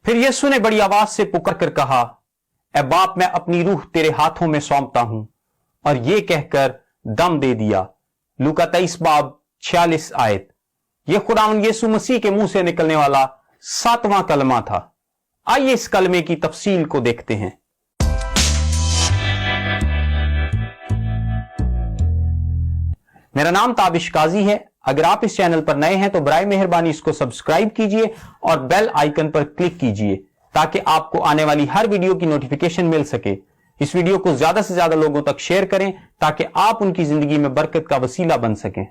फिर यीशु ने बड़ी आवाज से पुकार कर कहा, ऐ बाप, मैं अपनी रूह तेरे हाथों में सौंपता हूं, और ये कहकर दम दे दिया। लूका 23 बाब 46 आयत। यह खुदावंद यीशु मसीह के मुंह से निकलने वाला 7वां कलमा था। आइए इस कलमे की तफसील को देखते हैं। मेरा नाम ताबिश काजी है। अगर आप इस चैनल पर नए हैं तो बराए मेहरबानी इसको सब्सक्राइब कीजिए और बेल आइकन पर क्लिक कीजिए ताकि आपको आने वाली हर वीडियो की नोटिफिकेशन मिल सके। इस वीडियो को ज्यादा से ज्यादा लोगों तक शेयर करें ताकि आप उनकी जिंदगी में बरकत का वसीला बन सकें।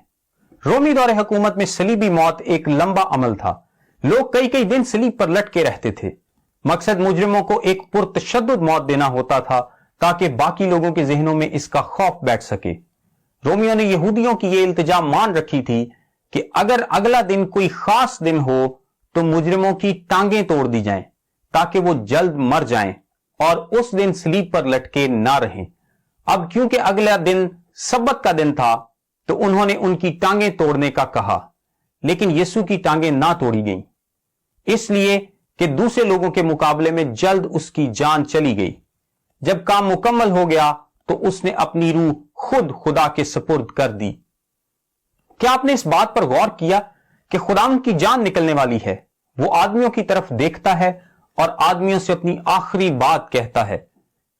रोमी दौरे हुकूमत में सलीबी मौत एक लंबा अमल था। लोग कई कई दिन सलीब पर लटके रहते थे। मकसद मुजरिमों को एक पुरतशद्दुद मौत देना होता था ताकि बाकी लोगों के जहनों में इसका खौफ बैठ सके। रोमियो ने यहूदियों की यह इल्तिजा मान रखी थी कि अगर अगला दिन कोई खास दिन हो तो मुजरिमों की टांगें तोड़ दी जाएं ताकि वो जल्द मर जाएं और उस दिन सलीब पर लटके ना रहें। अब क्योंकि अगला दिन सब्बत का दिन था तो उन्होंने उनकी टांगें तोड़ने का कहा, लेकिन यीशु की टांगें ना तोड़ी गईं, इसलिए कि दूसरे लोगों के मुकाबले में जल्द उसकी जान चली गई। जब काम मुकम्मल हो गया तो उसने अपनी रूह खुद खुदा के सुपुर्द कर दी। क्या आपने इस बात पर गौर किया कि खुदावंद की जान निकलने वाली है? वो आदमियों की तरफ देखता है और आदमियों से अपनी आखिरी बात कहता है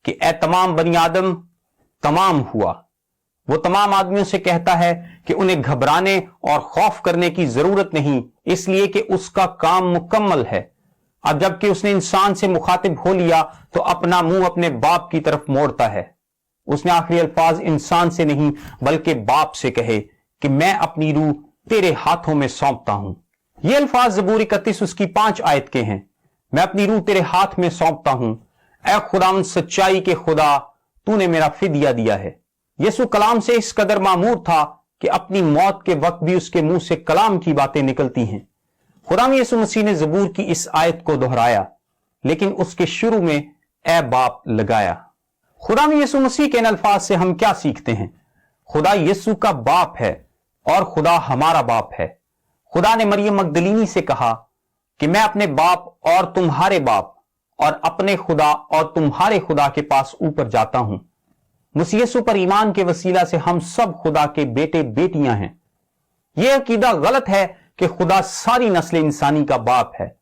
कि ए तमाम बनी आदम, तमाम हुआ। वो तमाम आदमियों से कहता है कि उन्हें घबराने और खौफ करने की जरूरत नहीं, इसलिए कि उसका काम मुकम्मल है। अब जबकि उसने इंसान से मुखातिब हो लिया तो अपना मुंह अपने बाप की तरफ मोड़ता है। उसने आखिरी अल्फाज इंसान से नहीं बल्कि बाप से कहे कि मैं अपनी रूह तेरे हाथों में सौंपता हूं। ये अल्फाज ज़बूर 31 उसकी 5 आयत के हैं। मैं अपनी रूह तेरे हाथ में सौंपता हूं। ऐ खुदावंद सच्चाई के खुदा, तूने मेरा फिदिया दिया है। यीशु कलाम से इस कदर मामूर था कि अपनी मौत के वक्त भी उसके मुंह से कलाम की बातें निकलती हैं। खुदावंद यीशु मसीह ने ज़बूर की इस आयत को दोहराया, लेकिन उसके शुरू में ऐ बाप लगाया। खुदावंद यीशु मसीह के इन अल्फाज से हम क्या सीखते हैं? खुदा यीशु का बाप है और खुदा हमारा बाप है। खुदा ने मरियम मगदलीनी से कहा कि मैं अपने बाप और तुम्हारे बाप और अपने खुदा और तुम्हारे खुदा के पास ऊपर जाता हूं। मसीह यीशु पर ईमान के वसीला से हम सब खुदा के बेटे बेटियां हैं। यह अकीदा गलत है कि खुदा सारी नस्ल इंसानी का बाप है।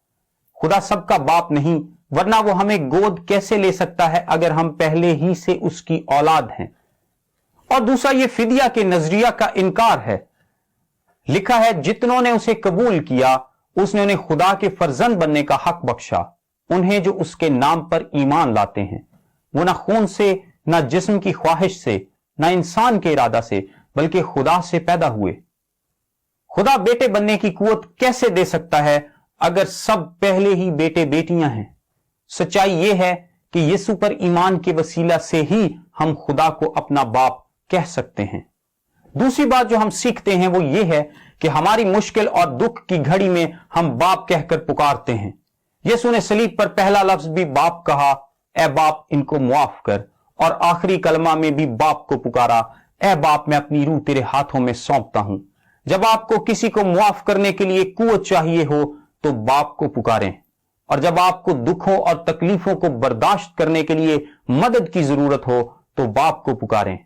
खुदा सबका बाप नहीं, वरना वो हमें गोद कैसे ले सकता है अगर हम पहले ही से उसकी औलाद हैं। और दूसरा, ये फिदिया के नजरिया का इनकार है। लिखा है, जितनों ने उसे कबूल किया उसने उन्हें खुदा के फर्जंद बनने का हक बख्शा, उन्हें जो उसके नाम पर ईमान लाते हैं। वो ना खून से, ना जिस्म की ख्वाहिश से, ना इंसान के इरादा से, बल्कि खुदा से पैदा हुए। खुदा बेटे बनने की कुवत कैसे दे सकता है अगर सब पहले ही बेटे बेटियां हैं? सच्चाई यह है कि यीशु पर ईमान के वसीला से ही हम खुदा को अपना बाप कह सकते हैं। दूसरी बात जो हम सीखते हैं वो ये है कि हमारी मुश्किल और दुख की घड़ी में हम बाप कहकर पुकारते हैं। यीशु ने सलीब पर पहला लफ्ज भी बाप कहा, ए बाप इनको मुआफ कर, और आखिरी कलमा में भी बाप को पुकारा, ए बाप मैं अपनी रूह तेरे हाथों में सौंपता हूं। जब आपको किसी को मुआफ करने के लिए कुवत चाहिए हो तो बाप को पुकारें, और जब आपको दुखों और तकलीफों को बर्दाश्त करने के लिए मदद की जरूरत हो तो बाप को पुकारें।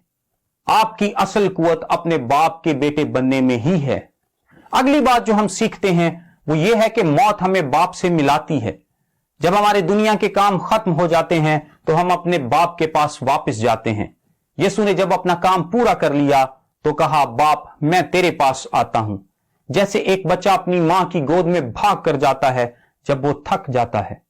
आपकी असल कुवत अपने बाप के बेटे बनने में ही है। अगली बात जो हम सीखते हैं वो ये है कि मौत हमें बाप से मिलाती है। जब हमारे दुनिया के काम खत्म हो जाते हैं तो हम अपने बाप के पास वापस जाते हैं। यीशु ने जब अपना काम पूरा कर लिया तो कहा, बाप मैं तेरे पास आता हूं। जैसे एक बच्चा अपनी मां की गोद में भाग कर जाता है जब वो थक जाता है।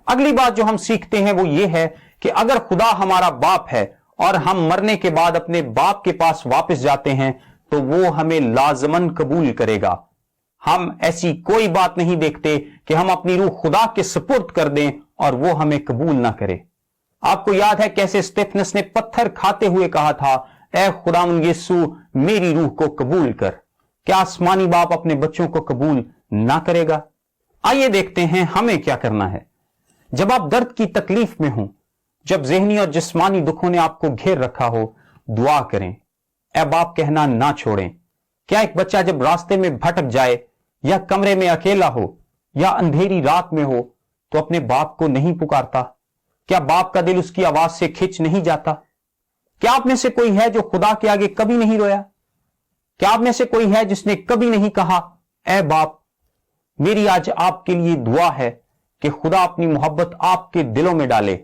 अगली बात जो हम सीखते हैं वो ये है कि अगर खुदा हमारा बाप है और हम मरने के बाद अपने बाप के पास वापस जाते हैं तो वो हमें लाजमन कबूल करेगा। हम ऐसी कोई बात नहीं देखते कि हम अपनी रूह खुदा के सुपुर्द कर दें और वो हमें कबूल ना करे। आपको याद है कैसे स्टेफनस ने पत्थर खाते हुए कहा था, ऐ खुदावंद यीशु मेरी रूह को कबूल कर। क्या आसमानी बाप अपने बच्चों को कबूल ना करेगा? आइए देखते हैं हमें क्या करना है। जब आप दर्द की तकलीफ में हो, जब ज़हनी और जिस्मानी दुखों ने आपको घेर रखा हो, दुआ करें, ऐ बाप कहना ना छोड़ें। क्या एक बच्चा जब रास्ते में भटक जाए या कमरे में अकेला हो या अंधेरी रात में हो तो अपने बाप को नहीं पुकारता? क्या बाप का दिल उसकी आवाज से खिंच नहीं जाता? क्या आप में से कोई है जो खुदा के आगे कभी नहीं रोया? क्या आप में से कोई है जिसने कभी नहीं कहा, ऐ बाप? मेरी आज आपके लिए दुआ है कि खुदा अपनी मोहब्बत आपके दिलों में डाले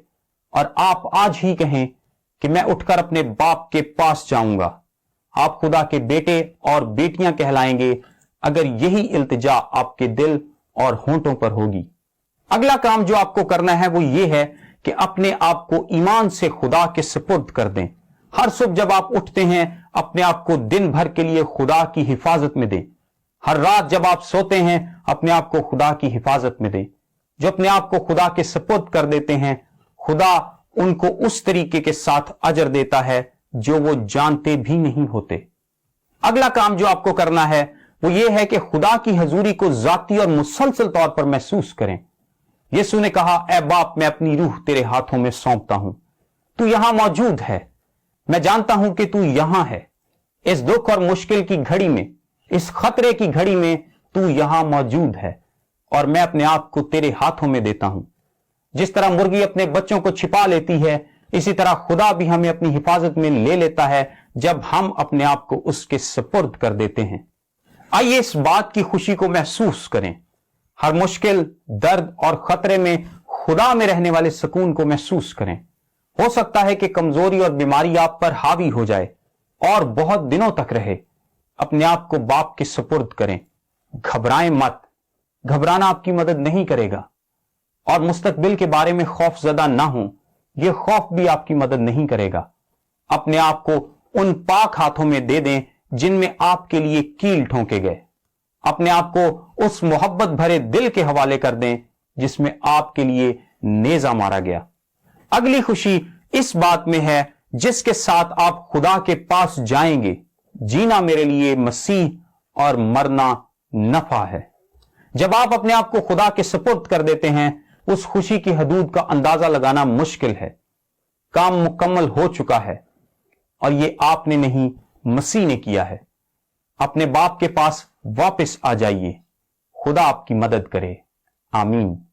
और आप आज ही कहें कि मैं उठकर अपने बाप के पास जाऊंगा। आप खुदा के बेटे और बेटियां कहलाएंगे अगर यही इल्तिजा आपके दिल और होंठों पर होगी। अगला काम जो आपको करना है वो ये है कि अपने आप को ईमान से खुदा के सुपुर्द कर दें। हर सुबह जब आप उठते हैं अपने आप को दिन भर के लिए खुदा की हिफाजत में दें। हर रात जब आप सोते हैं अपने आप को खुदा की हिफाजत में दें। जो अपने आप को खुदा के सुपुर्द कर देते हैं, खुदा उनको उस तरीके के साथ अजर देता है जो वो जानते भी नहीं होते। अगला काम जो आपको करना है वो ये है कि खुदा की हजूरी को जाती और मुसलसल तौर पर महसूस करें। यीशु ने कहा, ऐ बाप, मैं अपनी रूह तेरे हाथों में सौंपता हूं। तू यहां मौजूद है। मैं जानता हूं कि तू यहां है। इस दुख और मुश्किल की घड़ी में, इस खतरे की घड़ी में तू यहां मौजूद है और मैं अपने आप को तेरे हाथों में देता हूं। जिस तरह मुर्गी अपने बच्चों को छिपा लेती है, इसी तरह खुदा भी हमें अपनी हिफाजत में ले लेता है जब हम अपने आप को उसके सुपुर्द कर देते हैं। आइए इस बात की खुशी को महसूस करें। हर मुश्किल, दर्द और खतरे में खुदा में रहने वाले सुकून को महसूस करें। हो सकता है कि कमजोरी और बीमारी आप पर हावी हो जाए और बहुत दिनों तक रहे। अपने आप को बाप के सुपुर्द करें। घबराएं मत। घबराना आपकी मदद नहीं करेगा और मुस्तकबिल के बारे में खौफजदा ना हो, यह खौफ भी आपकी मदद नहीं करेगा। अपने आप को उन पाक हाथों में दे दें जिनमें आपके लिए कील ठोंके गए। अपने आप को उस मोहब्बत भरे दिल के हवाले कर दें जिसमें आपके लिए नेजा मारा गया। अगली खुशी इस बात में है जिसके साथ आप खुदा के पास जाएंगे। जीना मेरे लिए मसीह और मरना नफा है। जब आप अपने आप को खुदा के सुपुर्द कर देते हैं, उस खुशी की हदूद का अंदाजा लगाना मुश्किल है। काम मुकम्मल हो चुका है और यह आपने नहीं, मसीह ने किया है। अपने बाप के पास वापस आ जाइए। खुदा आपकी मदद करे। आमीन।